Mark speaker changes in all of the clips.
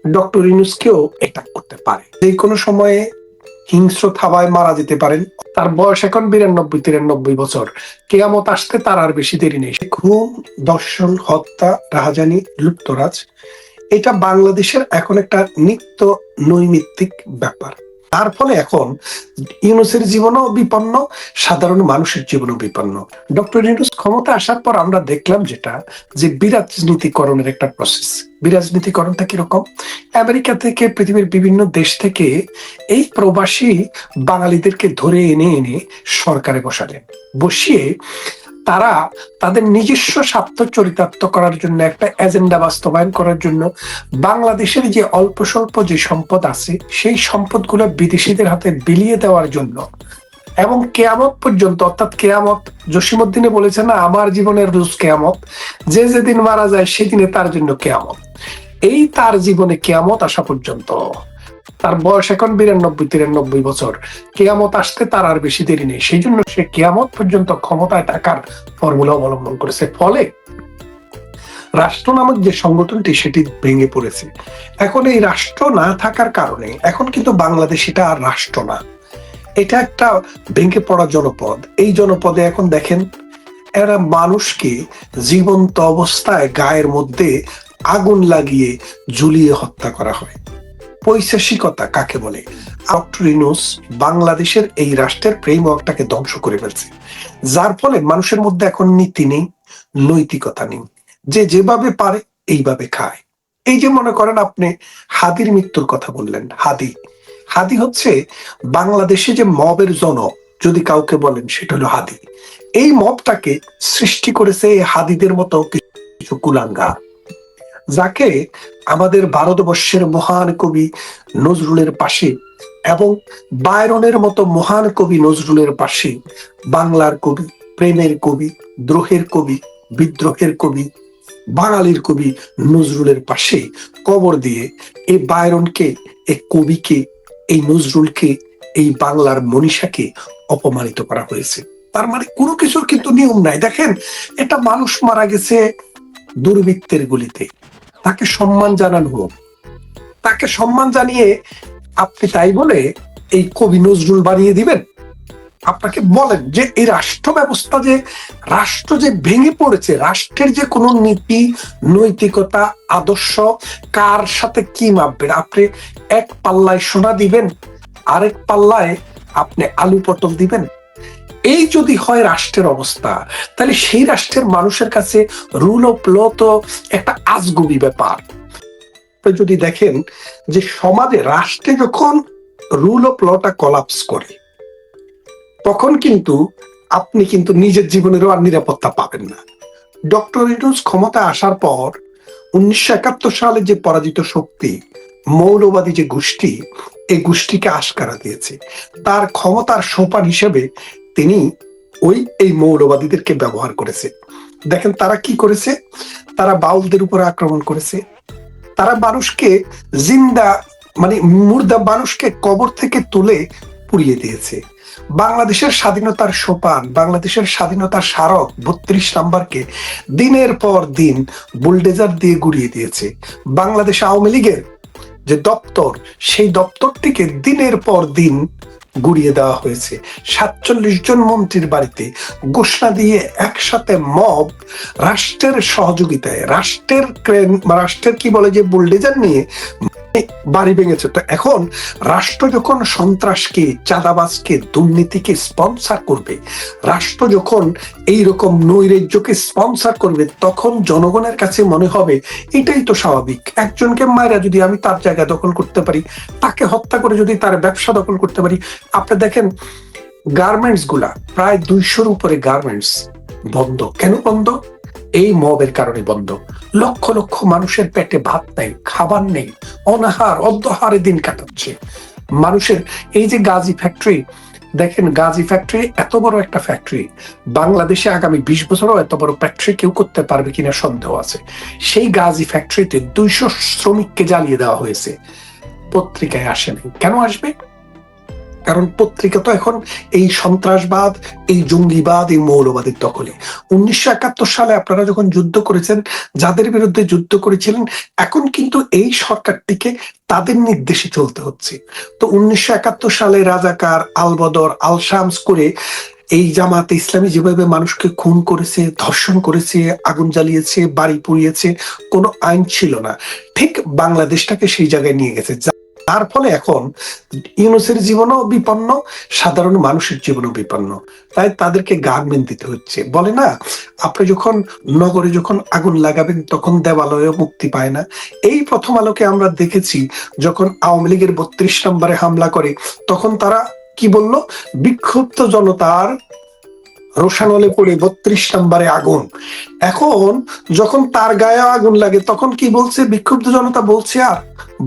Speaker 1: Doctor ইউনূসকেও attack করতে পারে। যে কোনো সময়ে হিংস্র থাবায় মারা যেতে পারেন। তার বয়স এখন 92-93 বছর। কেয়ামত আসতে তার আর বেশি দেরি নেই। খুন, দর্শন, হত্যা, রাহাজানি, লুটতরাজ, এটা বাংলাদেশের এখন একটা নিত্য নৈমিত্তিক ব্যাপার। তার ফলে এখন ইউনূসের জীবনও বিপন্ন, সাধারণ মানুষের জীবনও বিপন্ন। ডক্টর ইউনূস ক্ষমতা আসার পর আমরা দেখলাম যেটা, যে বিরাজনীতিকরণের একটা প্রসেস। বিরাজনীতিকরণটা কিরকম? আমেরিকা থেকে, পৃথিবীর বিভিন্ন দেশ থেকে এই প্রবাসী বাঙালিদেরকে ধরে এনে এনে সরকারে বসালেন। বসিয়ে তারা তাদের নিজস্ব স্বার্থ চরিতার্থ করার জন্য, একটা এজেন্ডা বাস্তবায়ন করার জন্য বাংলাদেশের যে অল্প স্বল্প যে সম্পদ আছে সেই সম্পদগুলো বিদেশিদের হাতে বিলিয়ে দেওয়ার জন্য, এবং কেয়ামত পর্যন্ত, অর্থাৎ কেয়ামত, জসীমউদ্দিনে বলেছে না, আমার জীবনের রোজ কেয়ামত, যে যেদিন মারা যায় সেদিনে তার জন্য কেয়ামত। এই তার জীবনে কেয়ামত আসা পর্যন্ত, তার বয়স এখন 92-93 বছর, কেয়ামত আসতে তার আর বেশি দেরি নেই। সেই জন্য সে কেয়ামত পর্যন্ত ক্ষমতায় থাকার ফর্মুলা অবলম্বন করেছে। ফলে রাষ্ট্র নামক যে সংগঠনটি সেটি ভেঙে পড়েছে। এখন এই রাষ্ট্র না থাকার কারণে এখন কিন্তু বাংলাদেশ এটা আর রাষ্ট্র না, এটা একটা ভেঙে পড়া জনপদ। এই জনপদে এখন দেখেন, এরা মানুষকে জীবন্ত অবস্থায় গায়ের মধ্যে আগুন লাগিয়ে ঝুলিয়ে হত্যা করা হয়। পৈশাসিকতা কাকে বলে? ডক্টর ইউনূস বাংলাদেশের এই রাষ্ট্রের ফ্রেমওয়ার্কটাকে ধ্বংস করে ফেলছে, যার ফলে মানুষের মধ্যে এখন নীতি নেই, নৈতিকতা নেই। যে যেভাবে পারে এইভাবে খায়। এই যে মনে করেন, আপনি হাদির মৃত্যুর কথা বললেন। হাদি হচ্ছে বাংলাদেশে যে মবের জনক, যদি কাউকে বলেন সেটা হলো হাদি। এই মবটাকে সৃষ্টি করেছে এই হাদিদের মতো কিছু কুলাঙ্গার, যাকে আমাদের ভারতবর্ষের মহান কবি নজরুলের পাশে এবং বায়রনের মতো মহান কবি নজরুলের পাশে বাংলার কবি, প্রেমের কবি, দ্রোহের কবি, বিদ্রোহের কবি, বাঙালির কবি নজরুলের পাশে কবর দিয়ে এই বায়রনকে, এই কবিকে, এই নজরুলকে, এই বাংলার মনীষাকে অপমানিত করা হয়েছে। তার মানে কোনো কিছুর কিন্তু নিয়ম নাই। দেখেন, এটা মানুষ মারা গেছে দুর্বৃত্তের গুলিতে, তাকে সম্মান জানানো হোক। তাকে সম্মান জানিয়ে আপনি তাই বলে এই কবি নজরুল বানিয়ে দিবেন? আপনাকে বলেন যে এই রাষ্ট্র ব্যবস্থা, যে রাষ্ট্র যে ভেঙে পড়েছে, রাষ্ট্রের যে কোনো নীতি, নৈতিকতা, আদর্শ, কার সাথে কি মাপবেন? আপনি এক পাল্লায় সোনা দিবেন, আরেক পাল্লায় আপনি আলু পটল দিবেন? এই যদি হয় রাষ্ট্রের অবস্থা, তাহলে সেই রাষ্ট্রের মানুষের কাছে রুল অফ ল তো একটা আজগুবি ব্যাপার। যদি দেখেন যে সমাজে, রাষ্ট্রে যখন রুল অফ লটা কলাপস করে, তখন কিন্তু আপনি কিন্তু নিজের জীবনেরও আর নিরাপত্তা পাবেন না। ডক্টর ইউনূস ক্ষমতা আসার পর 1971 সালে যে পরাজিত শক্তি, মৌলবাদী যে গোষ্ঠী, এই গোষ্ঠীকে আশকারা দিয়েছে। তার ক্ষমতার সোপান হিসেবে তিনি এই মৌলবাদীদেরকে ব্যবহার করেছে। দেখেন তারা কি করেছে, তারা বাউলদের উপর আক্রমণ করেছে। তারা মানুষকে জিন্দা, মানে মুর্দা মানুষকে কবর থেকে তুলে পুড়িয়ে দিয়েছে। বাংলাদেশের স্বাধীনতার সোপান, বাংলাদেশের স্বাধীনতার স্মারক 32 নাম্বারকে দিনের পর দিন বুলডেজার দিয়ে গুড়িয়ে দিয়েছে। বাংলাদেশ আওয়ামী লীগের যে দপ্তর, সেই দপ্তরটিকে দিনের পর দিন গুড়িয়ে দেওয়া হয়েছে। 47 জন মন্ত্রীর বাড়িতে ঘোষণা দিয়ে একসাথে মব, রাষ্ট্রের সহযোগিতায়, রাষ্ট্রের কি বলে যে বুলডেজার নিয়ে বাড়ি ভেঙেছে। তো এখন রাষ্ট্র যখন সন্ত্রাসকে, চাঁদাবাজকে, দুর্নীতিকে স্পন্সর করবে, রাষ্ট্র যখন এইরকম নৈরাজ্যকে স্পন্সর করবে, তখন জনগণের কাছে মনে হবে এটাই তো স্বাভাবিক। একজনকে মায়েরা যদি আমি তার জায়গা দখল করতে পারি, তাকে হত্যা করে যদি তার ব্যবসা দখল করতে পারি। আপনি দেখেন গার্মেন্টস গুলা, প্রায় 200-র উপরে গার্মেন্টস বন্ধ। কেন বন্ধ? এই মবের কারণে বন্ধ। লক্ষ লক্ষ মানুষের পেটে ভাত নেই, খাবার নেই, অনাহার, অর্ধহারে দিন কাটাচ্ছে মানুষের। এই যে গাজী ফ্যাক্টরি, দেখেন গাজী ফ্যাক্টরি এত বড় একটা ফ্যাক্টরি, বাংলাদেশে আগামী 20 বছরও এত বড় ফ্যাক্টরি কেউ করতে পারবে কিনা সন্দেহ আছে। সেই গাজী ফ্যাক্টরিতে 200 শ্রমিককে জ্বালিয়ে দেওয়া হয়েছে, পত্রিকায় আসেনি। কেন আসবে? কারণ পত্রিকা তো এখন এই সন্ত্রাসবাদ, এই জঙ্গিবাদ, এই মৌলবাদের দখলে। 1971 সালে আপনারা যখন যুদ্ধ করেছেন, যাদের বিরুদ্ধে যুদ্ধ করেছিলেন, এখন কিন্তু এই সরকারটিকে তাদের নির্দেশে চলতে হচ্ছে। তো 1971 সালে রাজাকার, আলবদর, আল শামস করে এই জামাতে ইসলামী যেভাবে মানুষকে খুন করেছে, ধর্ষণ করেছে, আগুন জ্বালিয়েছে, বাড়ি পুড়িয়েছে, কোনো আইন ছিল না, ঠিক বাংলাদেশটাকে সেই জায়গায় নিয়ে গেছে। তার ফলে এখন ইউনূসের জীবনও বিপন্ন, সাধারণ মানুষের জীবনও বিপন্ন। তাই তাদেরকে গার্মেন্ট দিতে হচ্ছে। বলে না, আপনি যখন নগরে যখন আগুন লাগাবেন তখন দেবালয়ও মুক্তি পায় না। এই প্রথম আলোকে আমরা দেখেছি, যখন আওয়ামী লীগের 32 নম্বরে হামলা করে, তখন তারা কি বলল? বিক্ষুব্ধ জনতার রোশানলে পড়ে 32 নম্বরে আগুন। এখন যখন তার গায়ে আগুন লাগে তখন কি বলছে? বিক্ষুব্ধ জনতা বলছে আর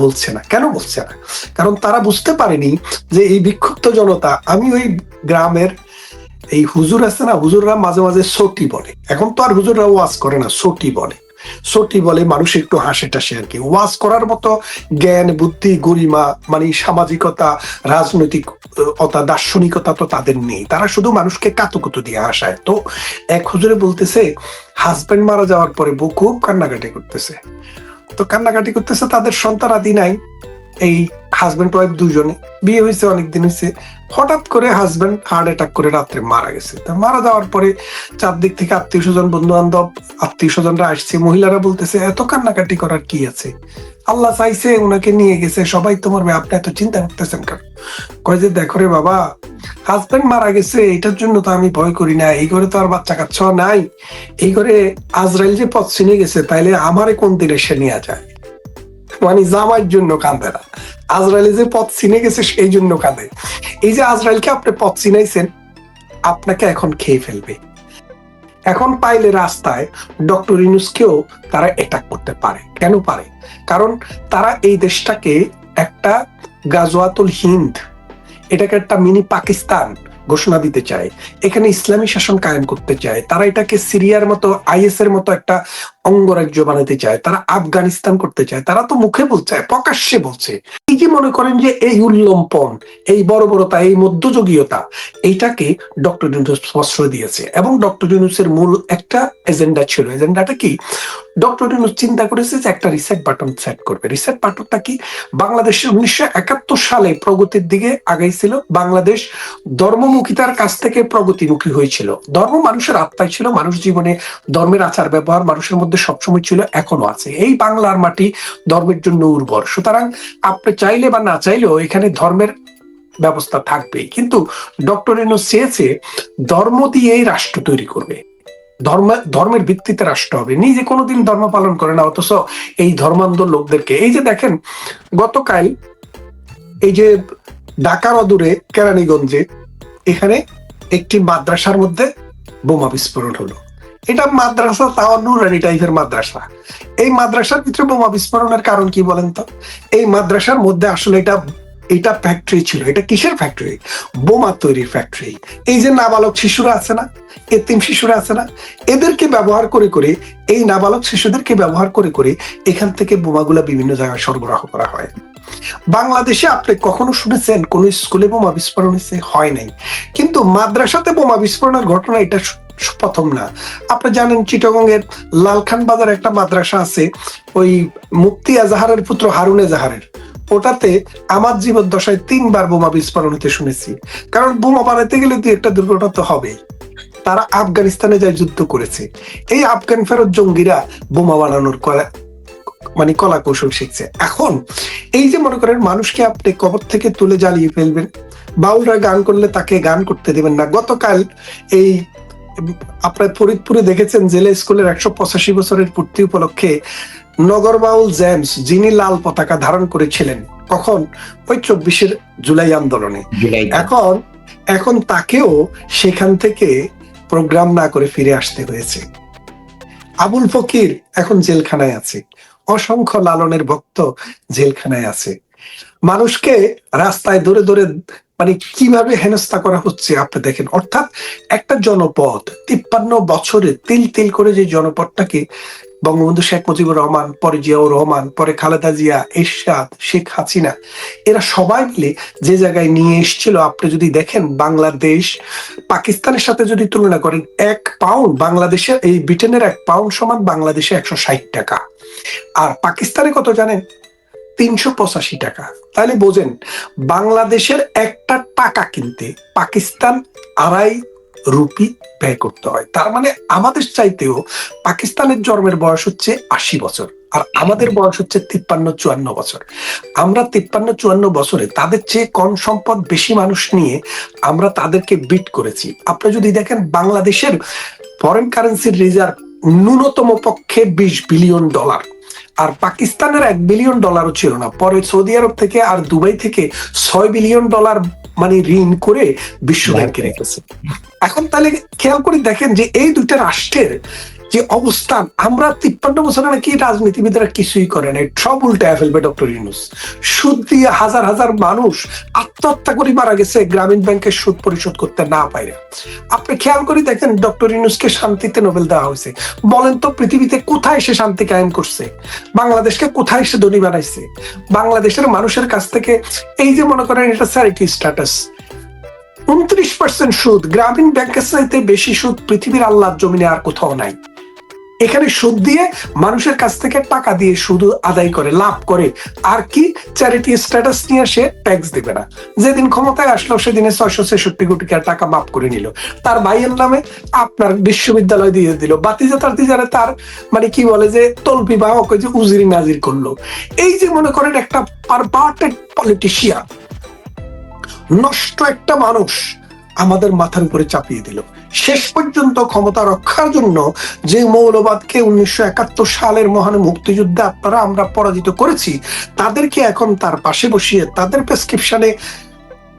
Speaker 1: বলছে না। কেন বলছে না? কারণ তারা বুঝতে পারেনি যে এই বিক্ষুব্ধ জনতা, আমি ওই গ্রামের এই হুজুর আছে না, হুজুররা মাঝে মাঝে সোটি বলে, এখন তো আর হুজুররা ওয়াজ করে না, সোটি বলে। সোটি বলে মানুষ একটু হাসে টাসে আর কি। ওয়াজ করার মতো জ্ঞান, বুদ্ধি, গরিমা, মানে সামাজিকতা, রাজনৈতিক দার্শনিকতা তো তাদের নেই। তারা শুধু মানুষকে কাতুকুতু দিয়ে হাসায়। তো এক হুজুরে বলতেছে, হাজবেন্ড মারা যাওয়ার পরে বউ খুব কান্নাকাটি করতেছে। তো কান্নাকাটি করতেছে, তাদের সন্তান আদি নাই। এই হাজবেন্ড ওয়াইফ দুজনে, বিয়ে হয়েছে অনেকদিন হয়েছে, হঠাৎ করে হাজবেন্ড হার্ট অ্যাটাক করে রাত্রে মারা গেছে। তা মারা যাওয়ার পরে চারদিক থেকে আত্মীয় স্বজন, বন্ধু বান্ধব, আত্মীয় স্বজনরা আসছে। মহিলারা বলতেছে, এত কান্নাকাটি করার কি আছে? আল্লাহ চাইছে, ওনাকে নিয়ে গেছে, সবাই তোমার, আপনি এত চিন্তা করতেছেন কেন? কয় যে, দেখো রে বাবা, হাজবেন্ড মারা গেছে, এটার জন্য তো আমি ভয় করি না। এই ঘরে তো আর বাচ্চা কাচ্চা নাই, এই ঘরে আজরাইল যে পথ চিনে গেছে, তাইলে আমারে কোন দিনে সে নিয়ে যায়। মানে জামাইয়ের জন্য কাঁদে না, আজরাইল যে পথ চিনে গেছে সেই জন্য কাঁদে। এই যে আজরাইলকে আপনি পথ চিনাইছেন, আপনাকে এখন খেয়ে ফেলবে। এখন পাইলে রাস্তায় ডক্টর ইউনূসকেও তারা অ্যাটাক করতে পারে। কেন পারে? কারণ তারা এই দেশটাকে একটা গাজওয়াতুল হিন্দ, এটাকে একটা মিনি পাকিস্তান ঘোষণা দিতে চায়, এখানে ইসলামী শাসন কায়েম করতে চায়। তারা এটাকে সিরিয়ার মতো, আইএস এর মতো একটা অঙ্গরাজ্য বানাতে চায়, তারা আফগানিস্তান করতে চায়। তারা তো মুখে বলছে, প্রকাশ্যে বলছে। এই যে মনে করেন যে এই উল্লম্পন, এই বর্বরতা, এই মধ্যযুগীয়তা, এইটাকে ডক্টর ইউনূস প্রশ্রয় দিয়েছে। এবং ডক্টর ইউনূসের মূল একটা এজেন্ডা ছিল। এজেন্ডাটা কি? ডক্টর ইউনূস চিন্তা করেছে যে একটা রিসেট বাটন সেট করবে। রিসেট বাটনটা কি? বাংলাদেশের 1971 সালে প্রগতির দিকে আগাইছিল। বাংলাদেশ ধর্মমুখিতার কাছ থেকে প্রগতিমুখী হয়েছিল। ধর্ম মানুষের আত্মায় ছিল, মানুষ জীবনে ধর্মের আচার ব্যবহার মানুষের মধ্যে সবসময় ছিল, এখনো আছে। এই বাংলার মাটি ধর্মের জন্য উর্বর। সুতরাং আপনি চাইলে বা না চাইলেও এখানে ধর্মের ব্যবস্থা থাকবেই। কিন্তু ডক্টর ইউনূস চেয়েছে ধর্ম দিয়েই রাষ্ট্র তৈরি করবে, ধর্মের ভিত্তিতে রাষ্ট্র হবে। নিজে কোনোদিন ধর্ম পালন করে না, অথচ এই ধর্মান্ধ লোকদেরকে, এই যে দেখেন গতকাল এই যে ঢাকার অদূরে কেরানীগঞ্জে এখানে একটি মাদ্রাসার মধ্যে বোমা বিস্ফোরণ হলো। এটা মাদ্রাসা, তাও নুরানি টাইপের মাদ্রাসা। এই মাদ্রাসার ভিতরে বোমা বিস্ফোরণের কারণ কি বলেন তো? এই মাদ্রাসার মধ্যে আসলে এটা ফ্যাক্টরি ছিল। এটা কিসের ফ্যাক্টরি? বোমা তৈরির ফ্যাক্টরি। এই যে নাবালক শিশুরা আছে না, এতিম শিশুরা আছে না, এদেরকে ব্যবহার করে করে, এই নাবালক শিশুদেরকে ব্যবহার করে করে এখান থেকে বোমাগুলা বিভিন্ন জায়গায় সরবরাহ করা হয়। বাংলাদেশে আপনি কখনো শুনেছেন কোন স্কুলে বোমা বিস্ফোরণ হয়েছে? হয় নাই। কিন্তু মাদ্রাসাতে বোমা বিস্ফোরণের ঘটনা এটা প্রথম না। আপনি জানেন চিটাগং এর লালখান বাজার একটা মাদ্রাসা আছে, ওই মুফতি এজাহারের পুত্র হারুন এজাহারের, ওটাতে আমার জীবদ্দশায় 3 বার বোমা বিস্ফোরণ হতে শুনেছি। কারণ বোমা বানাতে গেলে তো একটা দুর্ঘটনা তো হবে। তারা আফগানিস্তানে যায় যুদ্ধ করেছে, এই আফগান ফেরত জঙ্গিরা বোমা বানানোর মানে কলা কৌশল শিখছে। এখন এই যে মনে করেন মানুষকে আপনি কবর থেকে তুলে জ্বালিয়ে ফেলবেন, বাউলরা গান করলে তাকে গান করতে দেবেন না। গতকাল এই আপনার ফরিদপুরে দেখেছেন, জেলা স্কুলের 185 বছরের পূর্তি উপলক্ষে নগর বাউল জেমস, যিনি লাল পতাকা ধারণ করেছিলেন কখন? ওই 24 জুলাই আন্দোলনে। এখন তাকেও সেখান থেকে প্রোগ্রাম না করে ফিরে আসতে হয়েছে। আবুল ফকির এখন জেলখানায় আছে, অসংখ্য লালনের ভক্ত জেলখানায় আছে। মানুষকে রাস্তায় দৌড়ে দৌড়ে মানে কিভাবে হেনস্থা করা হচ্ছে আপনি দেখেন। অর্থাৎ একটা জনপদ 53 বছরে তিল তিল করে যে জনপদটাকে বঙ্গবন্ধু শেখ মুজিবুর রহমান, পরে জিয়াউর রহমান, পরে খালেদা জিয়া, এরশাদ, শেখ হাসিনা, এরা সবাই মিলে যে জায়গায় নিয়ে এসেছিল, আপনি যদি দেখেন বাংলাদেশ পাকিস্তানের সাথে যদি তুলনা করেন, 1 পাউন্ড বাংলাদেশের, এই ব্রিটেনের 1 পাউন্ড সমান বাংলাদেশে 160 টাকা, আর পাকিস্তানে কত জানেন? 385 টাকা। তাহলে বোঝেন বাংলাদেশের একটা টাকা কিনতে পাকিস্তান 2.5 রুপি ব্যয় করতে হয়। তার মানে আমাদের চাইতেও পাকিস্তানের জন্মের বয়স হচ্ছে 80 বছর, আর আমাদের বয়স হচ্ছে 53-54 বছর। আমরা 53-54 বছরে তাদের চেয়ে কম সম্পদ, বেশি মানুষ নিয়ে আমরা তাদেরকে বিট করেছি। আপনি যদি দেখেন বাংলাদেশের ফরেন কারেন্সির রিজার্ভ ন্যূনতম পক্ষে $20 বিলিয়ন, আর পাকিস্তানের $1 বিলিয়ন ছিল না। পরে সৌদি আরব থেকে আর দুবাই থেকে $6 বিলিয়ন মানে ঋণ করে বিশ্ব ব্যাংকে রেখেছে। এখন তাহলে খেয়াল করে দেখেন যে এই দুইটা রাষ্ট্রের যে অবস্থান, আমরা 53 বছরে নাকি রাজনীতিবিদরা কিছুই করে নাই, সব উল্টায় ফেলবে ডক্টর ইউনূস। সুদ দিয়ে হাজার হাজার মানুষ আত্মহত্যা করে মারা গেছে গ্রামীণ ব্যাংকের সুদ পরিশোধ করতে না পারে। আপনি খেয়াল করে দেখেন ডক্টর ইউনূসকে শান্তিতে নোবেল দেওয়া হয়েছে। বলেন তো পৃথিবীতে কোথায় সে শান্তি কায়েম করছে? বাংলাদেশকে কোথায় সে ধনী বানাইছে? বাংলাদেশের মানুষের কাছ থেকে এই যে মনে করেন এটা চ্যারিটি স্ট্যাটাস, 29% সুদ, গ্রামীণ ব্যাংকের চাইতে বেশি সুদ পৃথিবীর আল্লাহর জমিনে আর কোথাও নাই। এখানে সুদ দিয়ে মানুষের কাছ থেকে টাকা দিয়ে সুদ আদায় করে, লাভ করে, আর কি চ্যারিটি স্ট্যাটাস নিয়ে সে ট্যাক্স দিবে না। যেদিন ক্ষমতায় আসলো সেদিনে 666 কোটি টাকা মাফ করে নিল, তার ভাইয়ের নামে আপনার বিশ্ববিদ্যালয় দিয়ে দিল, বাতিজাতার দিজারে তার মানে কি বলে যে তলবি বা যে উজিরি নাজির করলো। এই যে মনে করেন একটা পারভার্টেড পলিটিশিয়ান, নষ্ট একটা মানুষ আমাদের মাথার উপরে চাপিয়ে দিল। শেষ পর্যন্ত ক্ষমতা রক্ষার জন্য যে মৌলবাদকে 1971 সালের মহান মুক্তিযুদ্ধে আপনারা আমরা পরাজিত করেছি, তাদেরকে এখন তার পাশে বসিয়ে তাদের প্রেসক্রিপশনে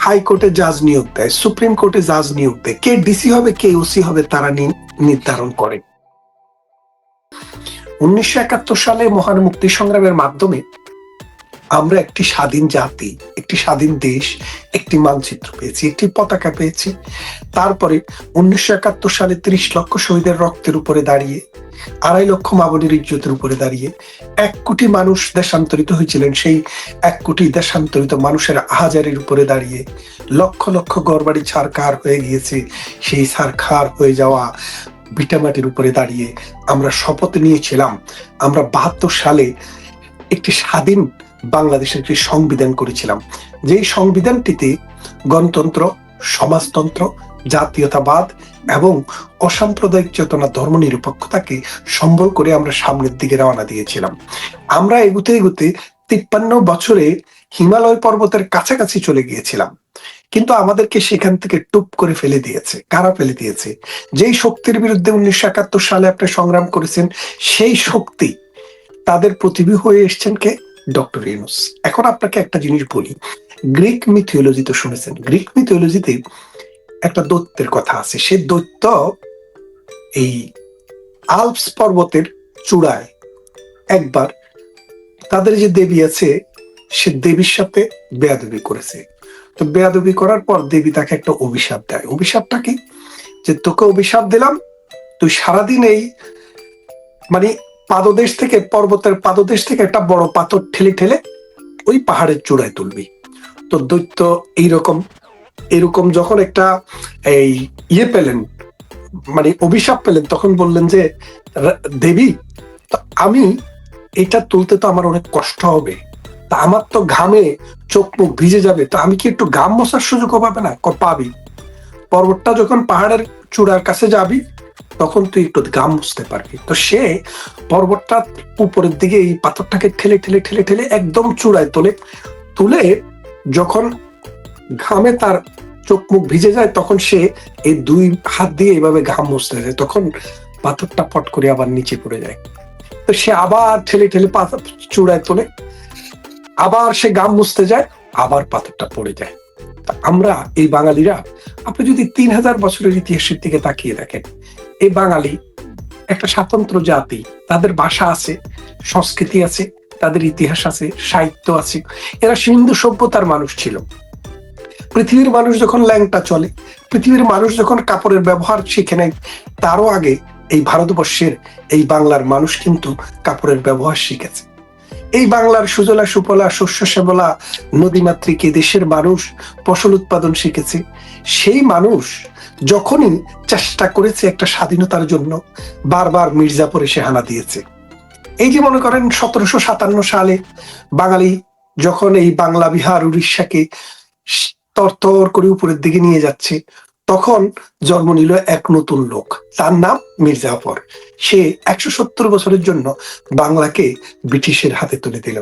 Speaker 1: হাইকোর্টে জাজ নিয়োগ দেয়, সুপ্রিম কোর্টে জাজ নিয়োগ দেয়, কে ডিসি হবে কে ওসি হবে তারা নির্ধারণ করে। 1971 সালে মহান মুক্তি সংগ্রামের মাধ্যমে আমরা একটি স্বাধীন জাতি, একটি স্বাধীন দেশ, একটি মানচিত্র পেয়েছি, একটি পতাকা পেয়েছি। তারপরে 1971 সালে 30 লক্ষ শহীদের রক্তের উপরে দাঁড়িয়ে, 2.5 লক্ষ মা-বোনের ইজ্জতের উপরে দাঁড়িয়ে 1 কোটি মানুষ দেশান্তরিত হয়েছিলেন। সেই 1 কোটি দেশান্তরিত মানুষের আহাজারির উপরে দাঁড়িয়ে লক্ষ লক্ষ ঘরবাড়ি ছারখার হয়ে গিয়েছে, সেই ছারখার হয়ে যাওয়া ভিটামাটির উপরে দাঁড়িয়ে আমরা শপথ নিয়েছিলাম আমরা 72 সালে একটি স্বাধীন বাংলাদেশের একটি সংবিধান করেছিলাম, যেই সংবিধানটিতে গণতন্ত্র, সমাজতন্ত্র, জাতীয়তাবাদ এবং অসাম্প্রদায়িক চেতনা, ধর্মনিরপেক্ষতাকে সম্বল করে আমরা সামনের দিকে রওনা দিয়েছিলাম। আমরা এগুতে এগুতে 53 বছরে হিমালয় পর্বতের কাছাকাছি চলে গিয়েছিলাম, কিন্তু আমাদেরকে সেখান থেকে টুপ করে ফেলে দিয়েছে। কারা ফেলে দিয়েছে? যেই শক্তির বিরুদ্ধে 1971 সালে আপনি সংগ্রাম করেছেন, সেই শক্তি তাদের প্রতিবি হয়ে এসছেন কে? ডক্টর ইউনূস। এখন আপনাকে একটা জিনিস বলি, গ্রিক মিথোলজি তো শুনেছেন। গ্রিক মিথোলজিতে একটা দৈত্যের কথা আছে। সে দৈত্য এই আল্পস পর্বতের চূড়ায় একবার তাদের যে দেবী আছে, সে দেবীর সাথে বেয়াদবি করেছে। তো বেয়াদবি করার পর দেবী তাকে একটা অভিশাপ দেয়। অভিশাপটা কি? যে তোকে অভিশাপ দিলাম, তুই সারাদিন এই মানে পাদদেশ থেকে, পর্বতের পাদদেশ থেকে একটা বড় পাথর ঠেলে ঠেলে ওই পাহাড়ের চূড়ায় তুলবি। তো দৈত্য এরকম যখন একটা এই পেলেন, মানে অভিশাপ পেলেন, তখন বললেন যে দেবী, তো আমি এটা তুলতে তো আমার অনেক কষ্ট হবে, তা আমার তো ঘামে চোখ মুখ ভিজে যাবে, তো আমি কি একটু ঘাম মোছার সুযোগ পাবে না? পাবি। পর্বতটা যখন পাহাড়ের চূড়ার কাছে যাবি তখন তুই একটু ঘাম মুছতে পারবি। তো সে পর্বতটা উপরের দিকে এই পাথরটাকে ঠেলে ঠেলে ঠেলে ঠেলে একদম চূড়ায় তুলে যখন ঘামে তার চোখ মুখ ভিজে যায়, তখন সে এই 2 হাত দিয়ে এইভাবে ঘাম মুছতে যায়, তখন পাথরটা পট করে আবার নিচে পড়ে যায়। তো সে আবার ঠেলে ঠেলে পাথর চূড়ায় তোলে, আবার সে ঘাম মুছতে যায়, আবার পাথরটা পড়ে যায়। আমরা এই বাঙালিরা, আপনি যদি 3000 বছরের ইতিহাসের দিকে তাকিয়ে দেখেন, এই বাঙালি একটা স্বতন্ত্র জাতি। তাদের ভাষা আছে, সংস্কৃতি আছে, তাদের ইতিহাস আছে, সাহিত্য আছে। এরা সিন্ধু সভ্যতার মানুষ ছিল। পৃথিবীর মানুষ যখন ল্যাংটা চলে, পৃথিবীর মানুষ যখন কাপড়ের ব্যবহার শিখে নেয়, তারও আগে এই ভারতবর্ষের এই বাংলার মানুষ কিন্তু কাপড়ের ব্যবহার শিখেছে। এই বাংলার সুজলা সুফলা শস্য শ্যামলা নদীমাতৃক দেশের মানুষ ফসল উৎপাদন শিখেছে। সেই মানুষ যখনই চেষ্টা করেছে একটা স্বাধীনতার জন্য, বারবার মির্জাপুরে সে হানা দিয়েছে। এই যে মনে করেন 1757 সালে বাঙালি যখন এই বাংলা বিহার উড়িষ্যাকে তরতর করে উপরের দিকে নিয়ে যাচ্ছে, তখন জন্ম নিল এক নতুন লোক, তার নাম মির্জাফর। সে 170 বছরের জন্য বাংলাকে ব্রিটিশের হাতে তুলে দিল।